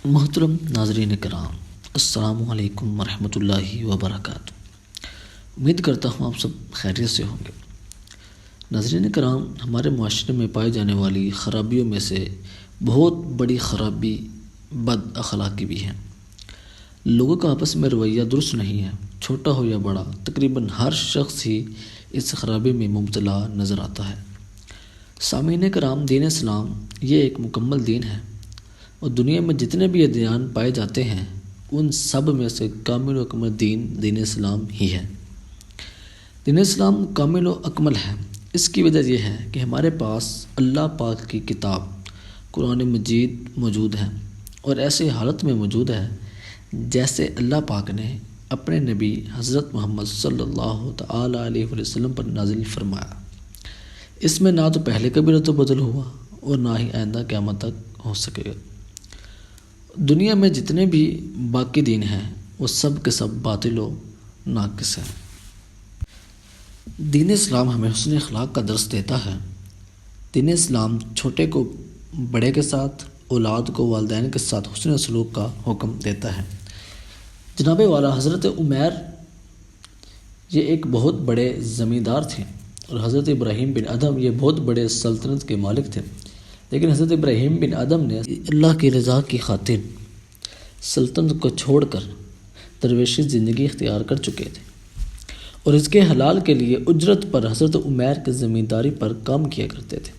محترم ناظرین کرام، السلام علیکم ورحمۃ اللہ وبرکاتہ۔ امید کرتا ہوں آپ سب خیریت سے ہوں گے۔ ناظرین کرام، ہمارے معاشرے میں پائی جانے والی خرابیوں میں سے بہت بڑی خرابی بد اخلاقی بھی ہے۔ لوگوں کا آپس میں رویہ درست نہیں ہے، چھوٹا ہو یا بڑا، تقریباً ہر شخص ہی اس خرابی میں مبتلا نظر آتا ہے۔ سامعین کرام، دین اسلام یہ ایک مکمل دین ہے، اور دنیا میں جتنے بھی ادیان پائے جاتے ہیں ان سب میں سے کامل و اکمل دین اسلام ہی ہے۔ دین اسلام کامل و اکمل ہے۔ اس کی وجہ یہ ہے کہ ہمارے پاس اللہ پاک کی کتاب قرآن مجید موجود ہے، اور ایسے حالت میں موجود ہے جیسے اللہ پاک نے اپنے نبی حضرت محمد صلی اللہ تعالی علیہ وسلم پر نازل فرمایا۔ اس میں نہ تو پہلے کبھی رد و بدل ہوا اور نہ ہی آئندہ قیامت تک ہو سکے گا۔ دنیا میں جتنے بھی باقی دین ہیں وہ سب کے سب باطل و ناقص ہیں۔ دین اسلام ہمیں حسن اخلاق کا درس دیتا ہے۔ دین اسلام چھوٹے کو بڑے کے ساتھ، اولاد کو والدین کے ساتھ حسن سلوک کا حکم دیتا ہے۔ جناب والا حضرت عمیر یہ ایک بہت بڑے زمیندار تھے، اور حضرت ابراہیم بن ادھم یہ بہت بڑے سلطنت کے مالک تھے، لیکن حضرت ابراہیم بن ادھم نے اللہ کی رضا کی خاطر سلطنت کو چھوڑ کر درویشی زندگی اختیار کر چکے تھے، اور اس کے حلال کے لیے اجرت پر حضرت عمیر کی زمینداری پر کام کیا کرتے تھے۔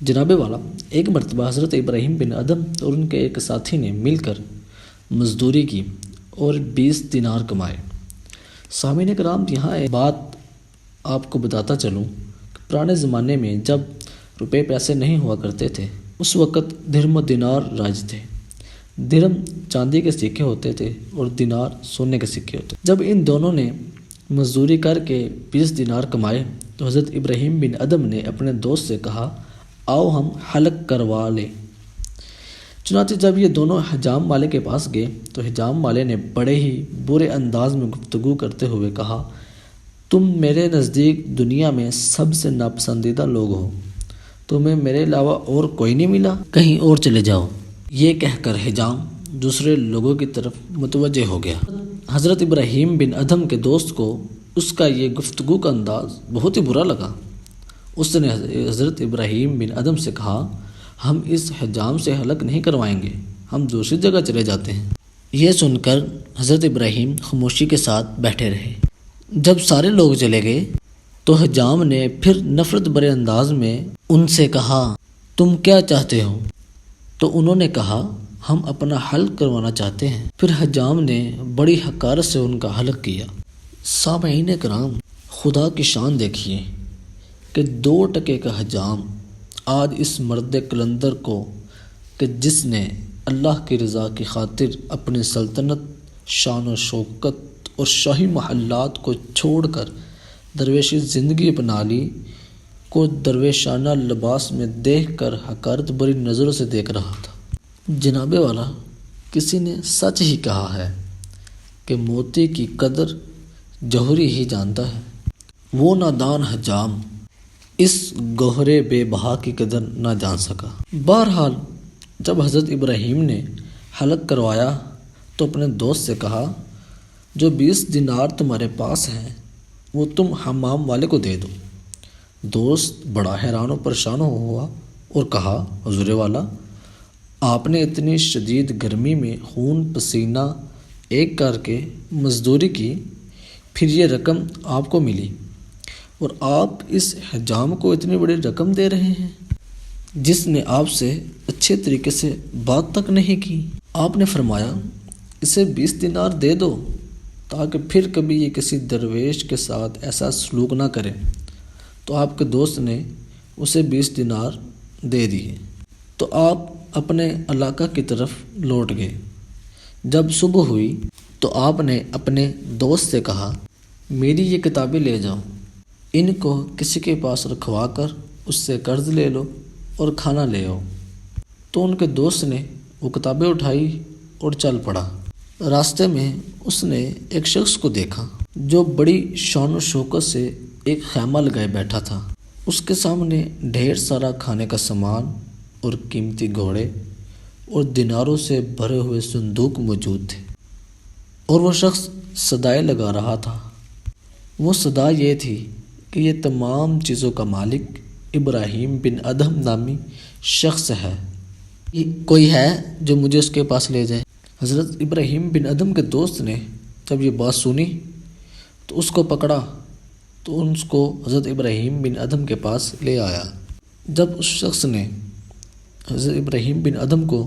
جناب والا ایک مرتبہ حضرت ابراہیم بن ادھم اور ان کے ایک ساتھی نے مل کر مزدوری کی اور 20 دینار کمائے۔ سامعین کرام، یہاں ایک بات آپ کو بتاتا چلوں کہ پرانے زمانے میں جب روپے پیسے نہیں ہوا کرتے تھے، اس وقت درہم و دینار رائج تھے۔ درہم چاندی کے سکے ہوتے تھے اور دینار سونے کے سکے ہوتے تھے۔ جب ان دونوں نے مزدوری کر کے 20 دینار کمائے تو حضرت ابراہیم بن ادھم نے اپنے دوست سے کہا، آؤ ہم حلق کروا لیں۔ چنانچہ جب یہ دونوں حجام والے کے پاس گئے تو حجام والے نے بڑے ہی برے انداز میں گفتگو کرتے ہوئے کہا، تم میرے نزدیک دنیا میں سب سے ناپسندیدہ لوگ ہو، تمہیں میرے علاوہ اور کوئی نہیں ملا، کہیں اور چلے جاؤ۔ یہ کہہ کر حجام دوسرے لوگوں کی طرف متوجہ ہو گیا۔ حضرت ابراہیم بن ادھم کے دوست کو اس کا یہ گفتگو کا انداز بہت ہی برا لگا۔ اس نے حضرت ابراہیم بن ادھم سے کہا، ہم اس حجام سے حلق نہیں کروائیں گے، ہم دوسری جگہ چلے جاتے ہیں۔ یہ سن کر حضرت ابراہیم خاموشی کے ساتھ بیٹھے رہے۔ جب سارے لوگ چلے گئے تو حجام نے پھر نفرت بھرے انداز میں ان سے کہا، تم کیا چاہتے ہو؟ تو انہوں نے کہا، ہم اپنا حلق کروانا چاہتے ہیں۔ پھر حجام نے بڑی حقارت سے ان کا حلق کیا۔ سامعین کرام، خدا کی شان دیکھیے کہ 2 ٹکے کا حجام آج اس مرد قلندر کو، کہ جس نے اللہ کی رضا کی خاطر اپنی سلطنت، شان و شوکت اور شاہی محلات کو چھوڑ کر درویشی زندگی اپنا لی، کو درویشانہ لباس میں دیکھ کر حقارت بری نظروں سے دیکھ رہا تھا۔ جناب والا، کسی نے سچ ہی کہا ہے کہ موتی کی قدر جوہری ہی جانتا ہے۔ وہ نادان حجام اس گوہرے بے بہا کی قدر نہ جان سکا۔ بہرحال جب حضرت ابراہیم نے حلق کروایا تو اپنے دوست سے کہا، جو 20 دینار تمہارے پاس ہیں وہ تم حمام والے کو دے دو۔ دوست بڑا حیران و پریشان ہوا اور کہا، حضور والا، آپ نے اتنی شدید گرمی میں خون پسینہ ایک کر کے مزدوری کی، پھر یہ رقم آپ کو ملی، اور آپ اس حجام کو اتنی بڑی رقم دے رہے ہیں جس نے آپ سے اچھے طریقے سے بات تک نہیں کی۔ آپ نے فرمایا، اسے 20 دینار دے دو تاکہ پھر کبھی یہ کسی درویش کے ساتھ ایسا سلوک نہ کرے۔ تو آپ کے دوست نے اسے 20 دینار دے دیے تو آپ اپنے علاقہ کی طرف لوٹ گئے۔ جب صبح ہوئی تو آپ نے اپنے دوست سے کہا، میری یہ کتابیں لے جاؤ، ان کو کسی کے پاس رکھوا کر اس سے قرض لے لو اور کھانا لے آؤ۔ تو ان کے دوست نے وہ کتابیں اٹھائی اور چل پڑا۔ راستے میں اس نے ایک شخص کو دیکھا جو بڑی شان و شوکت سے ایک خیمہ لگائے بیٹھا تھا۔ اس کے سامنے ڈھیر سارا کھانے کا سامان اور قیمتی گھوڑے اور دیناروں سے بھرے ہوئے صندوق موجود تھے، اور وہ شخص صدائیں لگا رہا تھا۔ وہ صدا یہ تھی کہ یہ تمام چیزوں کا مالک ابراہیم بن ادہم نامی شخص ہے، کوئی ہے جو مجھے اس کے پاس لے جائے۔ حضرت ابراہیم بن ادہم کے دوست نے جب یہ بات سنی تو اس کو پکڑا تو اس کو حضرت ابراہیم بن ادہم کے پاس لے آیا۔ جب اس شخص نے حضرت ابراہیم بن ادہم کو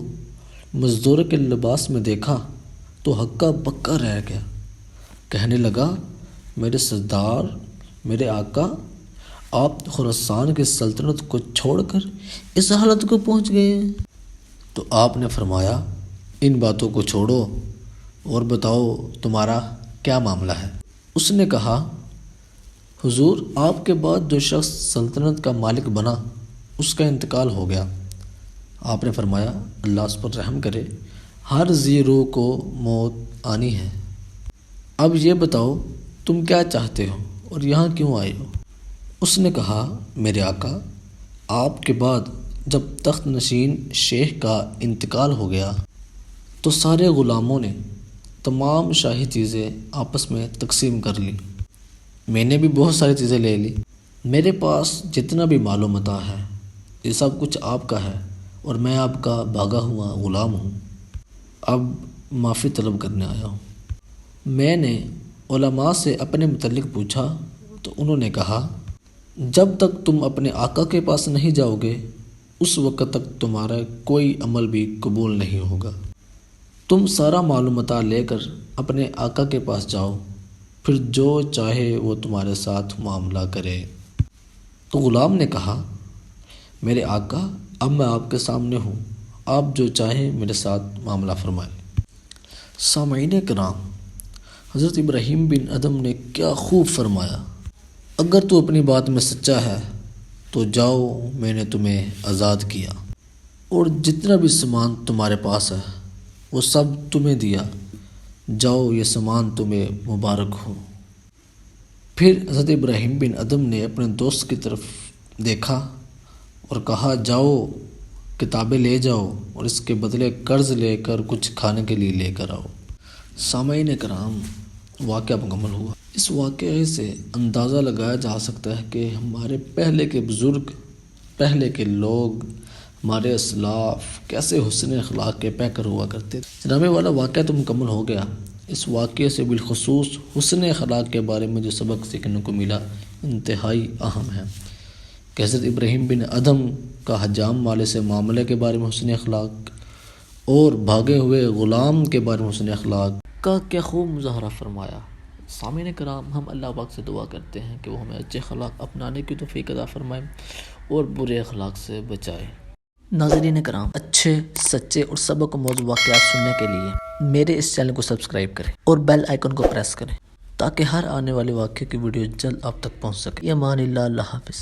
مزدور کے لباس میں دیکھا تو ہکا بکا رہ گیا، کہنے لگا، میرے سردار، میرے آقا، آپ خراسان کی سلطنت کو چھوڑ کر اس حالت کو پہنچ گئے۔ تو آپ نے فرمایا، ان باتوں کو چھوڑو اور بتاؤ تمہارا کیا معاملہ ہے۔ اس نے کہا، حضور، آپ کے بعد جو شخص سلطنت کا مالک بنا اس کا انتقال ہو گیا۔ آپ نے فرمایا، اللہ اس پر رحم کرے، ہر ذی روح کو موت آنی ہے۔ اب یہ بتاؤ تم کیا چاہتے ہو اور یہاں کیوں آئے ہو؟ اس نے کہا، میرے آقا، آپ کے بعد جب تخت نشین شیخ کا انتقال ہو گیا تو سارے غلاموں نے تمام شاہی چیزیں آپس میں تقسیم کر لی۔ میں نے بھی بہت ساری چیزیں لے لی۔ میرے پاس جتنا بھی مال و متاع ہے یہ سب کچھ آپ کا ہے، اور میں آپ کا بھاگا ہوا غلام ہوں۔ اب معافی طلب کرنے آیا ہوں۔ میں نے علماء سے اپنے متعلق پوچھا تو انہوں نے کہا، جب تک تم اپنے آقا کے پاس نہیں جاؤ گے اس وقت تک تمہارا کوئی عمل بھی قبول نہیں ہوگا۔ تم سارا مال و متاع لے کر اپنے آقا کے پاس جاؤ، پھر جو چاہے وہ تمہارے ساتھ معاملہ کرے۔ تو غلام نے کہا، میرے آقا، اب میں آپ کے سامنے ہوں، آپ جو چاہیں میرے ساتھ معاملہ فرمائیں۔ سامعین کرام، حضرت ابراہیم بن ادہم نے کیا خوب فرمایا، اگر تو اپنی بات میں سچا ہے تو جاؤ، میں نے تمہیں آزاد کیا، اور جتنا بھی سامان تمہارے پاس ہے وہ سب تمہیں دیا، جاؤ، یہ سامان تمہیں مبارک ہو۔ پھر حضرت ابراہیم بن ادہم نے اپنے دوست کی طرف دیکھا اور کہا، جاؤ، کتابیں لے جاؤ اور اس کے بدلے قرض لے کر کچھ کھانے کے لیے لے کر آؤ۔ سامعین کرام، واقعہ مکمل ہوا۔ اس واقعے سے اندازہ لگایا جا سکتا ہے کہ ہمارے پہلے کے بزرگ، پہلے کے لوگ، ہمارے اسلاف کیسے حسن اخلاق کے پیکر ہوا کرتے تھے۔ جناب والا، واقعہ تو مکمل ہو گیا۔ اس واقعے سے بالخصوص حسن اخلاق کے بارے میں جو سبق سیکھنے کو ملا انتہائی اہم ہے کہ حضرت ابراہیم بن ادہم کا حجام والے سے معاملے کے بارے میں حسن اخلاق اور بھاگے ہوئے غلام کے بارے میں حسن اخلاق کا کیا خوب مظاہرہ فرمایا۔ سامعین کرام، ہم اللہ پاک سے دعا کرتے ہیں کہ وہ ہمیں اچھے اخلاق اپنانے کی توفیق عطا فرمائے اور برے اخلاق سے بچائے۔ ناظرین کرام، اچھے، سچے اور سبق موضوع واقعات سننے کے لیے میرے اس چینل کو سبسکرائب کریں اور بیل آئیکن کو پریس کریں تاکہ ہر آنے والے واقعے کی ویڈیو جلد آپ تک پہنچ سکے۔ امان اللہ، اللہ حافظ۔